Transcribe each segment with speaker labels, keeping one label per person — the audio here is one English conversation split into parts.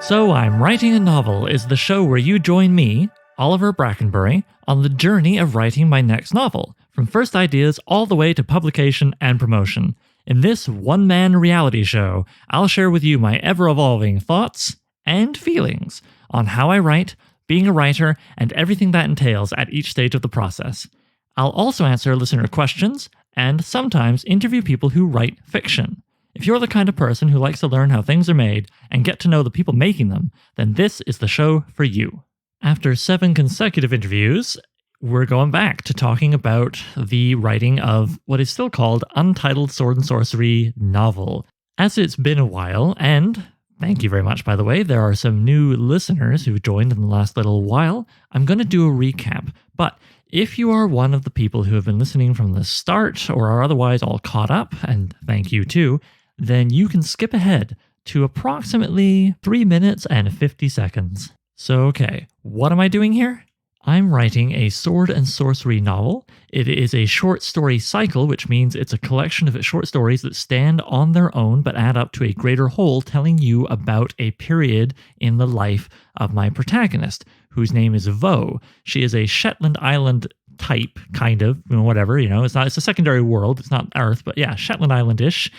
Speaker 1: So I'm Writing a Novel is the show where you join me, Oliver Brackenbury, on the journey of writing my next novel, from first ideas all the way to publication and promotion. In this one-man reality show, I'll share with you my ever-evolving thoughts and feelings on how I write, being a writer, and everything that entails at each stage of the process. I'll also answer listener questions and sometimes interview people who write fiction. If you're the kind of person who likes to learn how things are made and get to know the people making them, then this is the show for you. After 7 consecutive interviews, we're going back to talking about the writing of what is still called Untitled Sword and Sorcery novel. As it's been a while, and thank you very much, by the way, there are some new listeners who joined in the last little while, I'm going to do a recap. But if you are one of the people who have been listening from the start or are otherwise all caught up, and thank you too, then you can skip ahead to approximately 3 minutes and 50 seconds. So, okay, what am I doing here? I'm writing a sword and sorcery novel. It is a short story cycle, which means it's a collection of short stories that stand on their own but add up to a greater whole, telling you about a period in the life of my protagonist, whose name is Vo. She is a Shetland Island type, kind of, whatever, it's a secondary world, it's not Earth, but yeah, Shetland Island-ish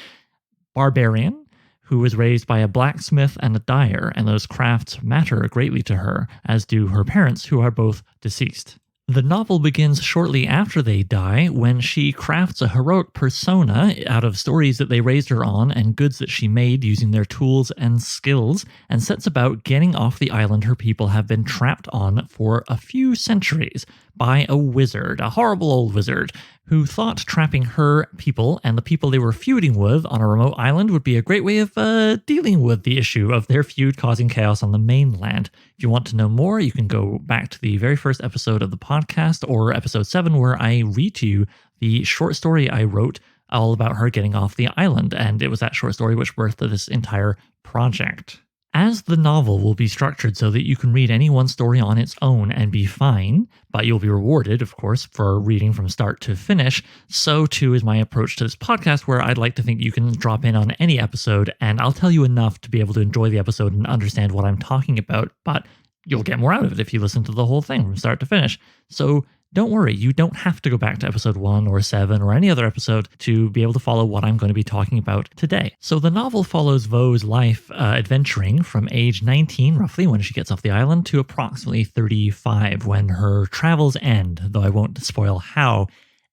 Speaker 1: barbarian who was raised by a blacksmith and a dyer, and those crafts matter greatly to her, as do her parents, who are both deceased. The novel begins shortly after they die, when she crafts a heroic persona out of stories that they raised her on and goods that she made using their tools and skills, and sets about getting off the island her people have been trapped on for a few centuries by a wizard, a horrible old wizard, who thought trapping her people and the people they were feuding with on a remote island would be a great way of dealing with the issue of their feud causing chaos on the mainland. If you want to know more, you can go back to the very first episode of the podcast, or episode 7, where I read to you the short story I wrote all about her getting off the island, and it was that short story which birthed this entire project. As the novel will be structured so that you can read any one story on its own and be fine, but you'll be rewarded, of course, for reading from start to finish, so too is my approach to this podcast, where I'd like to think you can drop in on any episode and I'll tell you enough to be able to enjoy the episode and understand what I'm talking about, but you'll get more out of it if you listen to the whole thing from start to finish. So don't worry, you don't have to go back to episode 1 or 7 or any other episode to be able to follow what I'm going to be talking about today. So the novel follows Vo's life adventuring from age 19, roughly, when she gets off the island, to approximately 35, when her travels end, though I won't spoil how.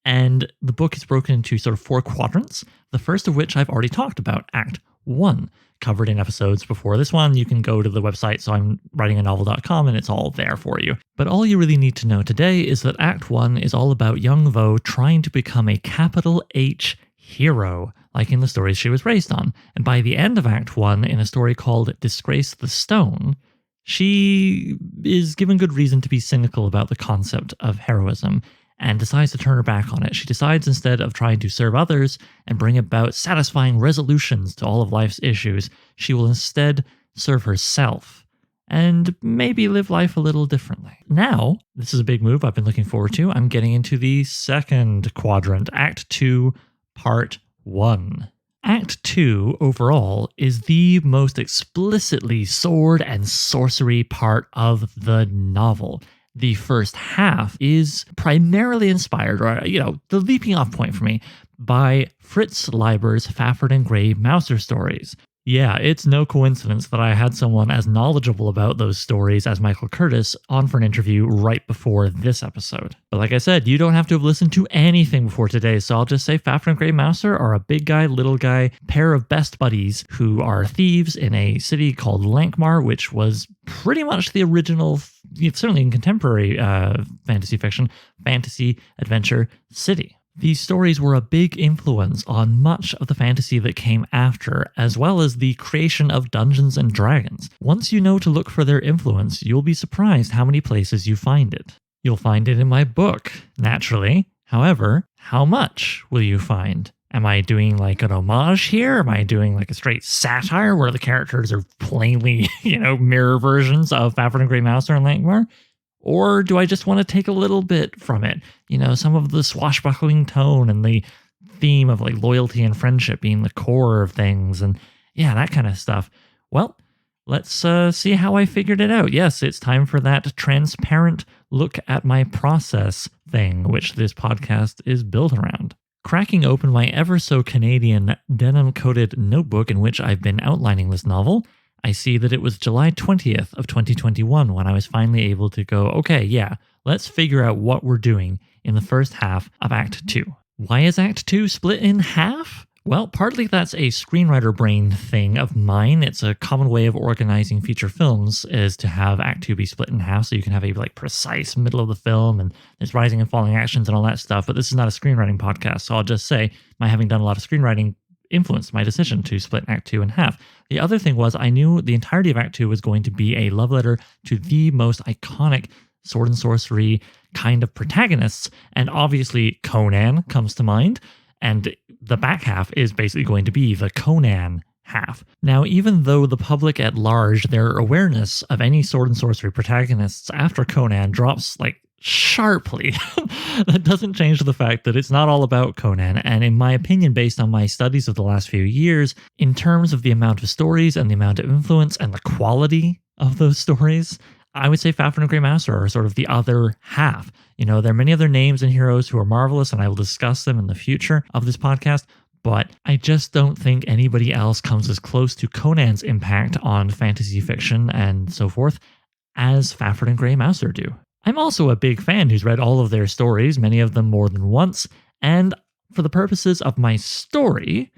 Speaker 1: And the book is broken into sort of 4 quadrants, the first of which I've already talked about, Act 1. Covered in episodes before this one. You can go to the website, so I'm writinganovel.com, and it's all there for you. But all you really need to know today is that Act 1 is all about young Vo trying to become a capital H hero, like in the stories she was raised on. And by the end of Act 1, in a story called Disgrace the Stone, she is given good reason to be cynical about the concept of heroism, and decides to turn her back on it. She decides, instead of trying to serve others and bring about satisfying resolutions to all of life's issues, she will instead serve herself and maybe live life a little differently. Now, this is a big move I've been looking forward to. I'm getting into the second quadrant, Act 2, Part 1. Act 2, overall, is the most explicitly sword and sorcery part of the novel. The first half is primarily inspired, or, the leaping off point for me, by Fritz Leiber's Fafhrd and Grey Mouser stories. Yeah, it's no coincidence that I had someone as knowledgeable about those stories as Michael Curtis on for an interview right before this episode. But like I said, you don't have to have listened to anything before today, so I'll just say Fafhrd and Grey Mouser are a big guy, little guy, pair of best buddies who are thieves in a city called Lankmar, which was pretty much the original, certainly in contemporary fantasy fiction, fantasy adventure city. These stories were a big influence on much of the fantasy that came after, as well as the creation of Dungeons and Dragons. Once you know to look for their influence, you'll be surprised how many places you find it. You'll find it in my book, naturally. However, how much will you find? Am I doing like an homage here? Am I doing like a straight satire where the characters are plainly, mirror versions of Fafhrd and Grey Mouser and Lankmar? Or do I just want to take a little bit from it? Some of the swashbuckling tone and the theme of like loyalty and friendship being the core of things, and yeah, that kind of stuff. Well, let's see how I figured it out. Yes, it's time for that transparent look at my process thing, which this podcast is built around. Cracking open my ever so Canadian denim-coated notebook in which I've been outlining this novel, I see that it was July 20th of 2021 when I was finally able to go, okay, yeah, let's figure out what we're doing in the first half of Act 2. Why is Act 2 split in half? Well, partly that's a screenwriter brain thing of mine. It's a common way of organizing feature films is to have Act 2 be split in half so you can have a precise middle of the film and there's rising and falling actions and all that stuff. But this is not a screenwriting podcast, so I'll just say my having done a lot of screenwriting influenced my decision to split Act 2 in half. The other thing was I knew the entirety of Act 2 was going to be a love letter to the most iconic sword and sorcery kind of protagonists, and obviously Conan comes to mind, and the back half is basically going to be the Conan half. Now, even though the public at large, their awareness of any sword and sorcery protagonists after Conan drops sharply, that doesn't change the fact that it's not all about Conan. And in my opinion, based on my studies of the last few years, in terms of the amount of stories and the amount of influence and the quality of those stories, I would say Fafhrd and Grey Mouser are sort of the other half. There are many other names and heroes who are marvelous, and I will discuss them in the future of this podcast, but I just don't think anybody else comes as close to Conan's impact on fantasy fiction and so forth as Fafhrd and Grey Mouser do. I'm also a big fan who's read all of their stories, many of them more than once, and for the purposes of my story,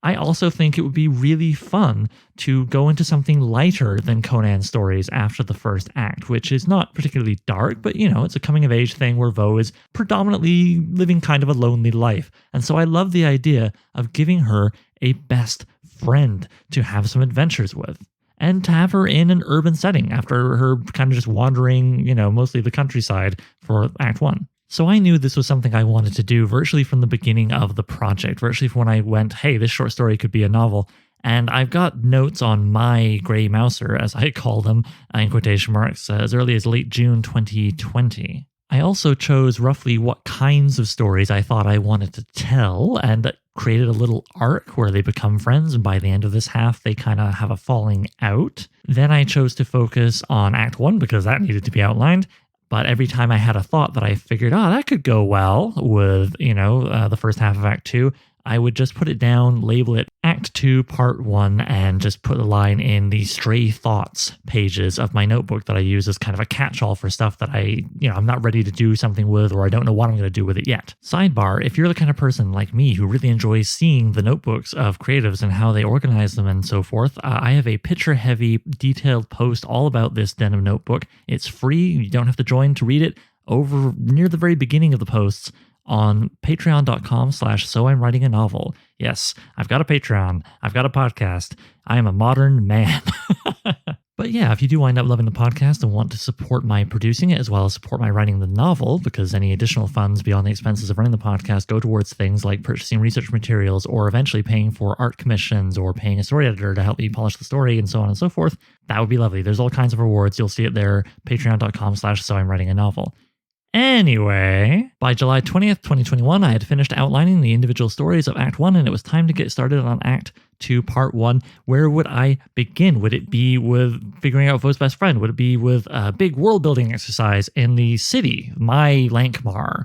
Speaker 1: I also think it would be really fun to go into something lighter than Conan's stories after the first act, which is not particularly dark, but it's a coming of age thing where Vo is predominantly living kind of a lonely life. And so I love the idea of giving her a best friend to have some adventures with. And to have her in an urban setting after her kind of just wandering, mostly the countryside for Act 1. So I knew this was something I wanted to do virtually from the beginning of the project, virtually from when I went, hey, this short story could be a novel. And I've got notes on my Grey Mouser, as I call them, in quotation marks, as early as late June 2020. I also chose roughly what kinds of stories I thought I wanted to tell and created a little arc where they become friends, and by the end of this half, they kind of have a falling out. Then I chose to focus on Act 1 because that needed to be outlined. But every time I had a thought that I figured, that could go well with, the first half of Act 2, I would just put it down, label it Act 2, Part 1, and just put a line in the stray thoughts pages of my notebook that I use as kind of a catch-all for stuff that I'm not ready to do something with, or I don't know what I'm going to do with it yet. Sidebar, if you're the kind of person like me who really enjoys seeing the notebooks of creatives and how they organize them and so forth, I have a picture-heavy, detailed post all about this denim notebook. It's free. You don't have to join to read it. Over near the very beginning of the posts, on patreon.com/so I'm writing a novel. Yes, I've got a Patreon. I've got a podcast. I am a modern man. But yeah, if you do wind up loving the podcast and want to support my producing it as well as support my writing the novel, because any additional funds beyond the expenses of running the podcast go towards things like purchasing research materials or eventually paying for art commissions or paying a story editor to help me polish the story and so on and so forth, that would be lovely. There's all kinds of rewards. You'll see it there, patreon.com/so I'm writing a novel. Anyway, by July 20th, 2021, I had finished outlining the individual stories of Act 1, and it was time to get started on Act 2, Part 1. Where would I begin? Would it be with figuring out Vo's best friend? Would it be with a big world-building exercise in the city, my Lankmar?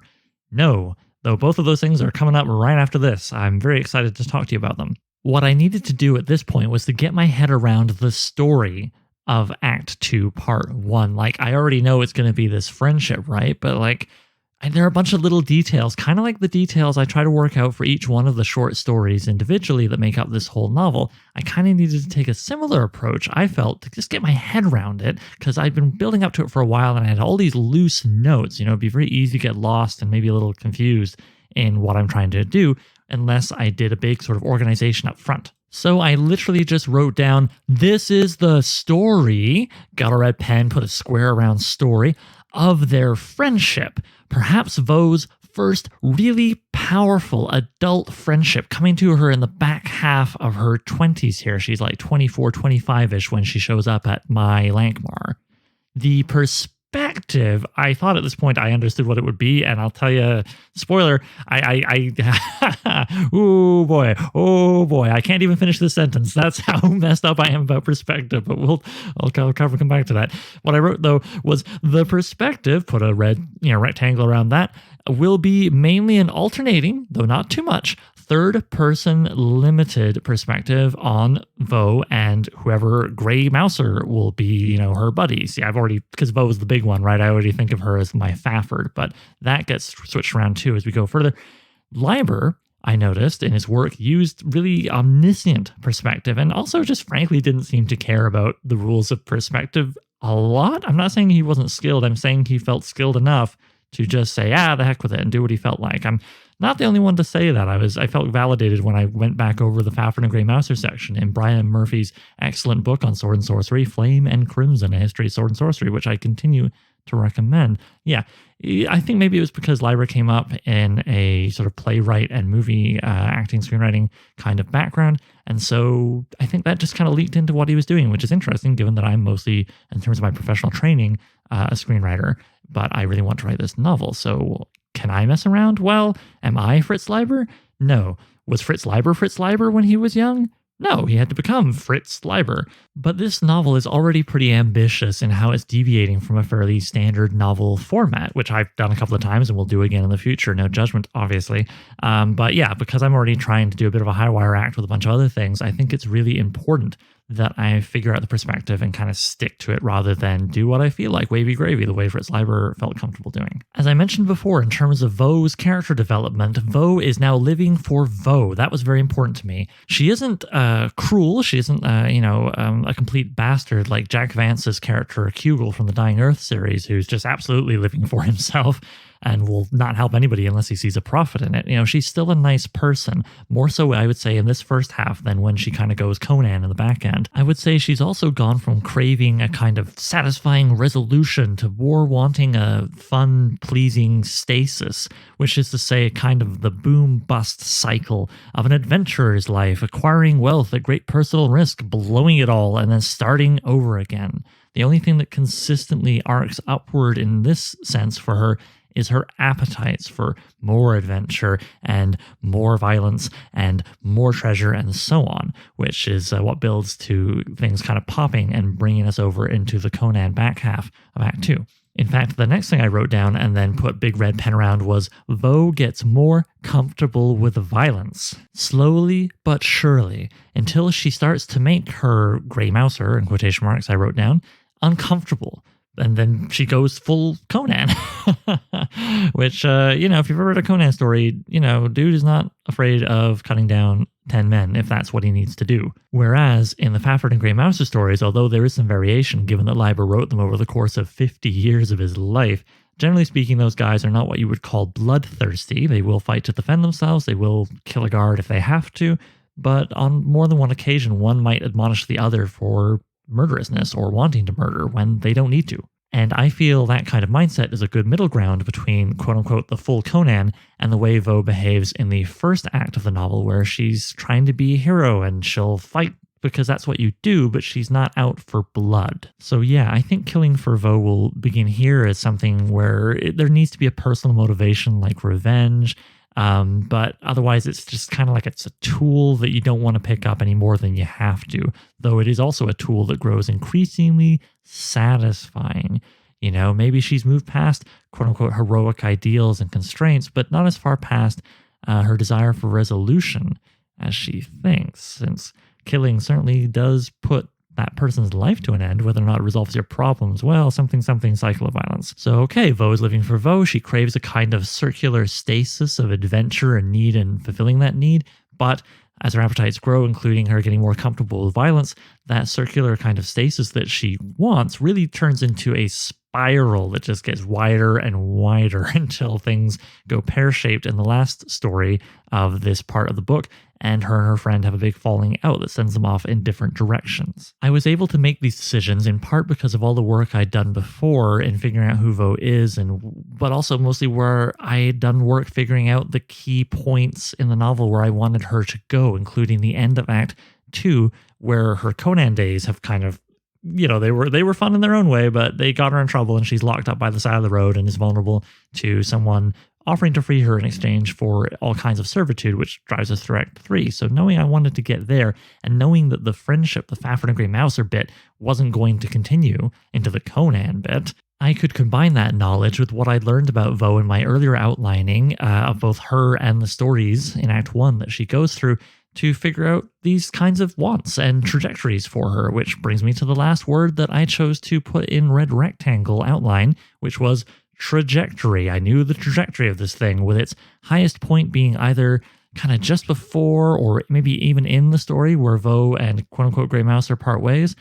Speaker 1: No, though both of those things are coming up right after this. I'm very excited to talk to you about them. What I needed to do at this point was to get my head around the story of Act 2, Part 1. I already know it's going to be this friendship, right? But and there are a bunch of little details, kind of like the details I try to work out for each one of the short stories individually that make up this whole novel. I kind of needed to take a similar approach, I felt, to just get my head around it, because I'd been building up to it for a while and I had all these loose notes. It'd be very easy to get lost and maybe a little confused in what I'm trying to do unless I did a big sort of organization up front. So I literally just wrote down, this is the story, got a red pen, put a square around story, of their friendship. Perhaps Vo's first really powerful adult friendship coming to her in the back half of her 20s here. She's 24, 25-ish when she shows up at my Lankmar. The perspective perspective, I thought at this point I understood what it would be, and I'll tell you, spoiler, oh boy, I can't even finish this sentence. That's how messed up I am about perspective, but I'll come back to that. What I wrote though was the perspective, put a red, rectangle around that, will be mainly an alternating, though not too much, third-person limited perspective on Vo and whoever Grey Mouser will be, her buddy. See, because Vo is the big one, right? I already think of her as my Fafford, but that gets switched around too as we go further. Leiber, I noticed in his work, used really omniscient perspective and also just frankly didn't seem to care about the rules of perspective a lot. I'm not saying he wasn't skilled. I'm saying he felt skilled enough to just say, the heck with it and do what he felt like. I'm not the only one to say that. I felt validated when I went back over the Fafford and Grey Mouser section in Brian Murphy's excellent book on sword and sorcery, Flame and Crimson, A History of Sword and Sorcery, which I continue to recommend. Yeah, I think maybe it was because Leiber came up in a sort of playwright and movie acting, screenwriting kind of background. And so I think that just kind of leaked into what he was doing, which is interesting given that I'm mostly, in terms of my professional training, a screenwriter, but I really want to write this novel. So can I mess around? Well, am I Fritz Leiber? No. Was Fritz Leiber when he was young? No, he had to become Fritz Leiber. But this novel is already pretty ambitious in how it's deviating from a fairly standard novel format, which I've done a couple of times and will do again in the future. No judgment, obviously. But yeah, because I'm already trying to do a bit of a high wire act with a bunch of other things, I think it's really important that I figure out the perspective and kind of stick to it rather than do what I feel like, wavy gravy, the way Fritz Leiber felt comfortable doing. As I mentioned before, in terms of Vo's character development, Vo is now living for Vo. That was very important to me. She isn't cruel. She isn't, a complete bastard like Jack Vance's character, Kugel from the Dying Earth series, who's just absolutely living for himself and will not help anybody unless he sees a profit in it. She's still a nice person, more so I would say in this first half than when she kind of goes Conan in the back end. I would say she's also gone from craving a kind of satisfying resolution to more wanting a fun, pleasing stasis, which is to say kind of the boom-bust cycle of an adventurer's life, acquiring wealth at great personal risk, blowing it all, and then starting over again. The only thing that consistently arcs upward in this sense for her is her appetites for more adventure and more violence and more treasure and so on, which is what builds to things kind of popping and bringing us over into the Conan back half of Act 2. In fact, the next thing I wrote down and then put big red pen around was Vo gets more comfortable with violence, slowly but surely, until she starts to make her Grey Mouser, in quotation marks I wrote down, uncomfortable. And then she goes full Conan, which, if you've ever read a Conan story, dude is not afraid of cutting down 10 men if that's what he needs to do. Whereas in the Fafford and Grey Mouser stories, although there is some variation given that Leiber wrote them over the course of 50 years of his life, generally speaking, those guys are not what you would call bloodthirsty. They will fight to defend themselves. They will kill a guard if they have to. But on more than one occasion, one might admonish the other for murderousness or wanting to murder when they don't need to. And I feel that kind of mindset is a good middle ground between quote-unquote the full Conan and the way Vo behaves in the first act of the novel, where she's trying to be a hero and she'll fight because that's what you do, but she's not out for blood. So yeah, I think killing for Vo will begin here as something where there needs to be a personal motivation like revenge. But otherwise, it's just kind of like it's a tool that you don't want to pick up any more than you have to, though it is also a tool that grows increasingly satisfying. Maybe she's moved past quote-unquote heroic ideals and constraints, but not as far past her desire for resolution as she thinks, since killing certainly does put that person's life to an end, whether or not it resolves your problems. Well, something cycle of violence. So, okay, Vo is living for Vo. She craves a kind of circular stasis of adventure and need and fulfilling that need. But as her appetites grow, including her getting more comfortable with violence, that circular kind of stasis that she wants really turns into a spiral that just gets wider and wider until things go pear-shaped in the last story of this part of the book, and her friend have a big falling out that sends them off in different directions. I was able to make these decisions in part because of all the work I'd done before in figuring out who Vo is, but also mostly where I had done work figuring out the key points in the novel where I wanted her to go, including the end of Act 2, where her Conan days have kind of they were fun in their own way, but they got her in trouble, and she's locked up by the side of the road and is vulnerable to someone offering to free her in exchange for all kinds of servitude, which drives us through Act 3. So knowing I wanted to get there, and knowing that the friendship, the Fafhrd and Grey Mouser bit, wasn't going to continue into the Conan bit, I could combine that knowledge with what I'd learned about Vo in my earlier outlining of both her and the stories in Act 1 that she goes through to figure out these kinds of wants and trajectories for her, which brings me to the last word that I chose to put in red rectangle outline, which was trajectory. I knew the trajectory of this thing, with its highest point being either kind of just before or maybe even in the story where Vo and quote-unquote Grey Mouser part ways.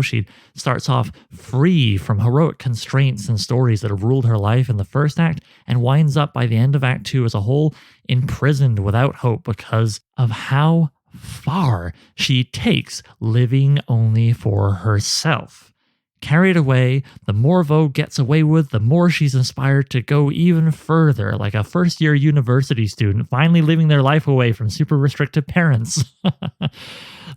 Speaker 1: She starts off free from heroic constraints and stories that have ruled her life in the first act, and winds up by the end of Act 2 as a whole imprisoned without hope because of how far she takes living only for herself. Carried away, the more Vo gets away with, the more she's inspired to go even further, like a first-year university student finally living their life away from super restrictive parents.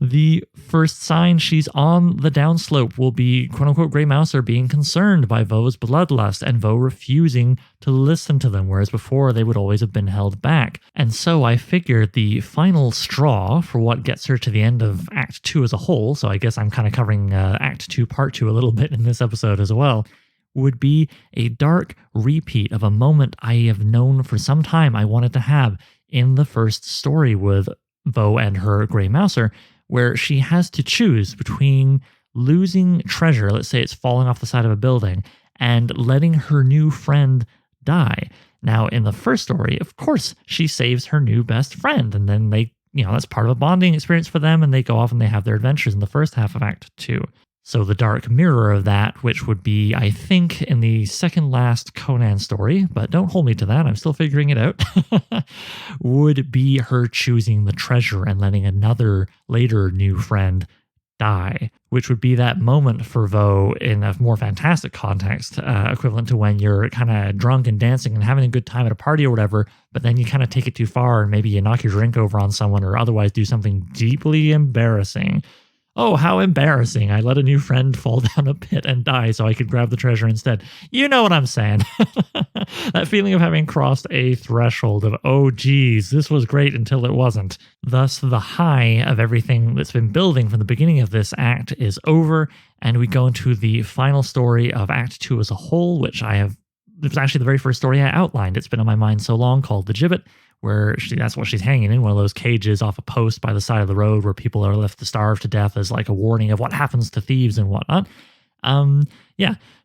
Speaker 1: The first sign she's on the downslope will be quote-unquote Grey Mouser being concerned by Vo's bloodlust and Vo refusing to listen to them, whereas before they would always have been held back. And so I figured the final straw for what gets her to the end of Act 2 as a whole, so I guess I'm kind of covering Act 2 Part 2 a little bit in this episode as well, would be a dark repeat of a moment I have known for some time I wanted to have in the first story with Vo and her Grey Mouser, where she has to choose between losing treasure, let's say it's falling off the side of a building, and letting her new friend die. Now, in the first story, of course, she saves her new best friend, and then they, that's part of a bonding experience for them, and they go off and they have their adventures in the first half of Act 2. So the dark mirror of that, which would be, I think, in the second last Conan story, but don't hold me to that, I'm still figuring it out, would be her choosing the treasure and letting another later new friend die, which would be that moment for Vo in a more fantastic context, equivalent to when you're kind of drunk and dancing and having a good time at a party or whatever, but then you kind of take it too far and maybe you knock your drink over on someone or otherwise do something deeply embarrassing. Oh, how embarrassing. I let a new friend fall down a pit and die so I could grab the treasure instead. You know what I'm saying. That feeling of having crossed a threshold of, oh geez, this was great until it wasn't. Thus, the high of everything that's been building from the beginning of this act is over, and we go into the final story of Act 2 as a whole, it was actually the very first story I outlined. It's been on my mind so long, called The Gibbet, where that's what she's hanging in, one of those cages off a post by the side of the road where people are left to starve to death as like a warning of what happens to thieves and whatnot.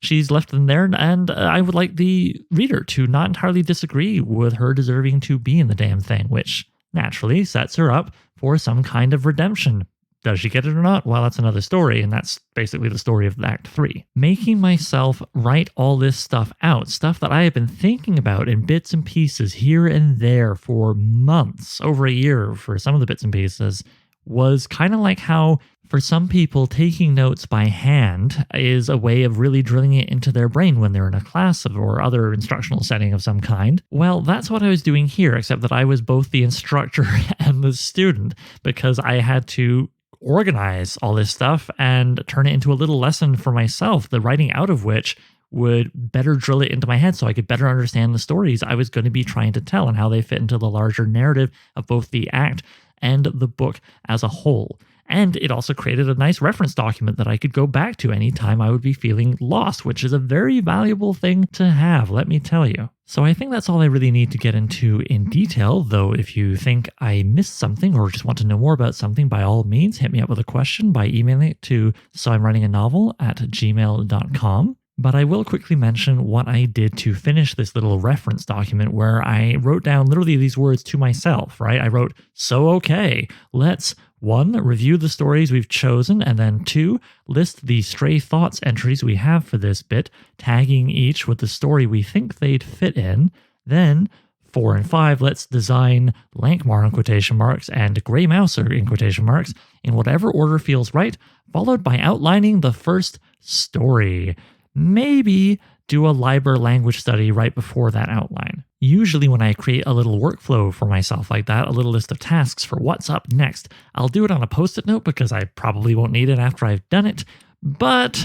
Speaker 1: She's left in there, and I would like the reader to not entirely disagree with her deserving to be in the damn thing, which naturally sets her up for some kind of redemption. Does she get it or not? Well, that's another story, and that's basically the story of Act 3. Making myself write all this stuff out, stuff that I have been thinking about in bits and pieces here and there for months, over a year for some of the bits and pieces, was kind of like how, for some people, taking notes by hand is a way of really drilling it into their brain when they're in a class or other instructional setting of some kind. Well, that's what I was doing here, except that I was both the instructor and the student, because I had to organize all this stuff and turn it into a little lesson for myself, the writing out of which would better drill it into my head so I could better understand the stories I was going to be trying to tell and how they fit into the larger narrative of both the act and the book as a whole. And it also created a nice reference document that I could go back to anytime I would be feeling lost, which is a very valuable thing to have, let me tell you. So I think that's all I really need to get into in detail, though if you think I missed something or just want to know more about something, by all means, hit me up with a question by emailing it to soimwritinganovel@gmail.com. But I will quickly mention what I did to finish this little reference document where I wrote down literally these words to myself, right? I wrote, so okay, let's 1. Review the stories we've chosen, and then 2. List the stray thoughts entries we have for this bit, tagging each with the story we think they'd fit in. Then 4 and 5, let's design Lankmar in quotation marks and Grey Mouser in quotation marks in whatever order feels right, followed by outlining the first story. Maybe do a Leiber language study right before that outline. Usually when I create a little workflow for myself like that, a little list of tasks for what's up next, I'll do it on a Post-it note because I probably won't need it after I've done it. But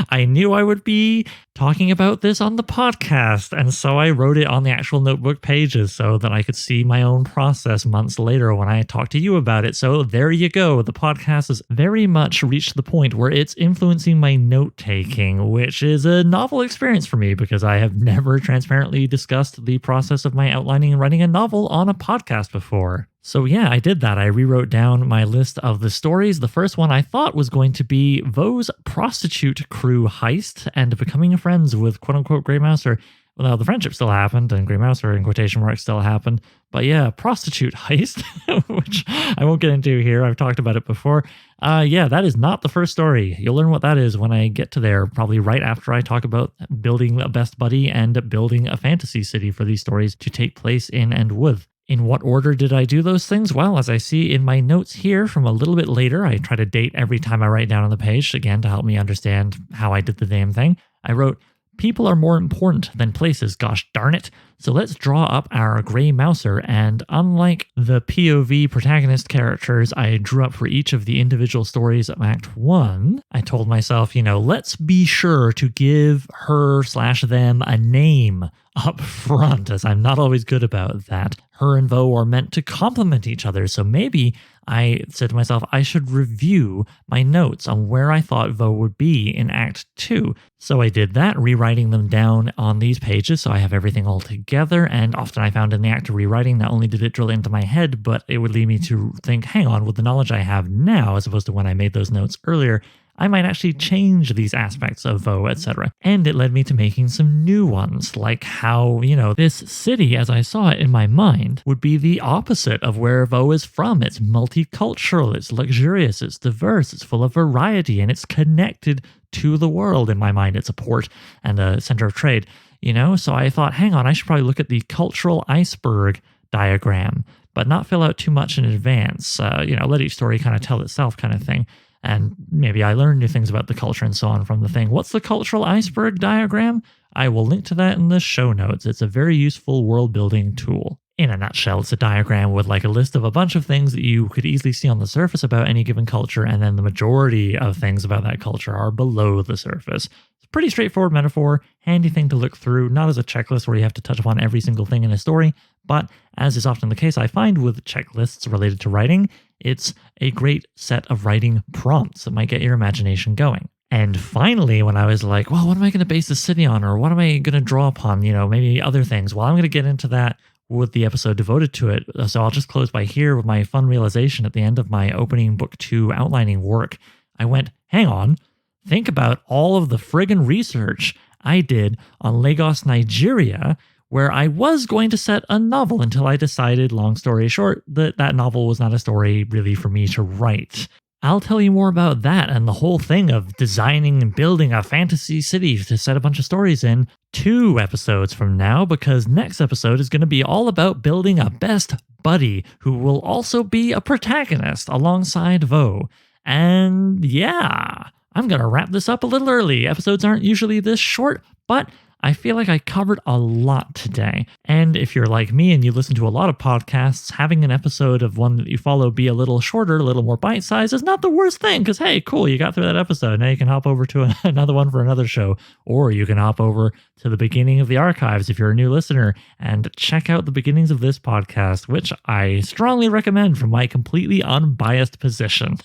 Speaker 1: I knew I would be talking about this on the podcast, and so I wrote it on the actual notebook pages so that I could see my own process months later when I talked to you about it. So there you go. The podcast has very much reached the point where it's influencing my note-taking, which is a novel experience for me because I have never transparently discussed the process of my outlining and writing a novel on a podcast before. So yeah, I did that. I rewrote down my list of the stories. The first one I thought was going to be Vaux's prostitute crew heist and becoming friends with quote-unquote Grey Mouser. Well, the friendship still happened and Grey Mouser in quotation marks still happened. But yeah, prostitute heist, which I won't get into here. I've talked about it before. Yeah, that is not the first story. You'll learn what that is when I get to there, probably right after I talk about building a best buddy and building a fantasy city for these stories to take place in and with. In what order did I do those things? Well, as I see in my notes here from a little bit later, I try to date every time I write down on the page, again, to help me understand how I did the damn thing. I wrote, people are more important than places, gosh darn it. So let's draw up our Grey Mouser, and unlike the POV protagonist characters I drew up for each of the individual stories of Act 1, I told myself, let's be sure to give her/them a name up front, as I'm not always good about that. Her and Vaux are meant to complement each other, so maybe I said to myself I should review my notes on where I thought Vaux would be in Act 2. So I did that, rewriting them down on these pages so I have everything all together, and often I found in the act of rewriting, not only did it drill into my head, but it would lead me to think, hang on, with the knowledge I have now, as opposed to when I made those notes earlier, I might actually change these aspects of Vaux, etc. And it led me to making some new ones, like how, this city, as I saw it in my mind, would be the opposite of where Vaux is from. It's multicultural, it's luxurious, it's diverse, it's full of variety, and it's connected to the world. In my mind, it's a port and a center of trade, So I thought, hang on, I should probably look at the cultural iceberg diagram, but not fill out too much in advance. Let each story kind of tell itself kind of thing. And maybe I learned new things about the culture and so on from the thing. What's the cultural iceberg diagram? I will link to that in the show notes. It's a very useful world-building tool. In a nutshell, it's a diagram with like a list of a bunch of things that you could easily see on the surface about any given culture, and then the majority of things about that culture are below the surface. It's a pretty straightforward metaphor, handy thing to look through, not as a checklist where you have to touch upon every single thing in a story, but as is often the case I find with checklists related to writing, it's a great set of writing prompts that might get your imagination going. And finally, when I was like, well, what am I going to base the city on? Or what am I going to draw upon? Maybe other things. Well, I'm going to get into that with the episode devoted to it. So I'll just close by here with my fun realization at the end of my opening book 2 outlining work. I went, hang on, think about all of the friggin' research I did on Lagos, Nigeria, where I was going to set a novel until I decided, long story short, that novel was not a story really for me to write. I'll tell you more about that and the whole thing of designing and building a fantasy city to set a bunch of stories in 2 episodes from now, because next episode is going to be all about building a best buddy who will also be a protagonist alongside Vaux. And yeah, I'm going to wrap this up a little early. Episodes aren't usually this short, but I feel like I covered a lot today. And if you're like me and you listen to a lot of podcasts, having an episode of one that you follow be a little shorter, a little more bite-sized is not the worst thing, because hey, cool, you got through that episode. Now you can hop over to another one for another show, or you can hop over to the beginning of the archives if you're a new listener and check out the beginnings of this podcast, which I strongly recommend from my completely unbiased position.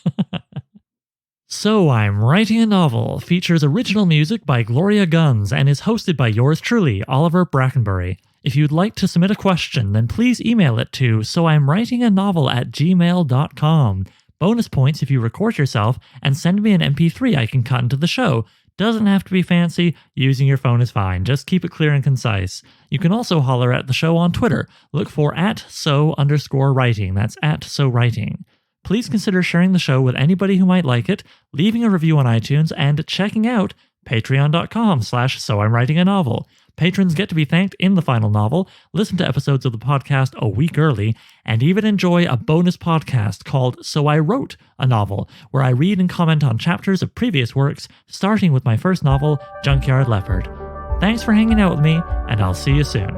Speaker 1: So I'm Writing a Novel features original music by Gloria Guns and is hosted by yours truly, Oliver Brackenbury. If you'd like to submit a question, then please email it to soimwritinganovel@gmail.com. Bonus points if you record yourself and send me an MP3 I can cut into the show. Doesn't have to be fancy, using your phone is fine, just keep it clear and concise. You can also holler at the show on Twitter. Look for @so_writing, that's @so_writing. Please consider sharing the show with anybody who might like it, leaving a review on iTunes, and checking out patreon.com/soimwritinganovel. Patrons get to be thanked in the final novel, listen to episodes of the podcast a week early, and even enjoy a bonus podcast called So I Wrote a Novel, where I read and comment on chapters of previous works, starting with my first novel, Junkyard Leopard. Thanks for hanging out with me, and I'll see you soon.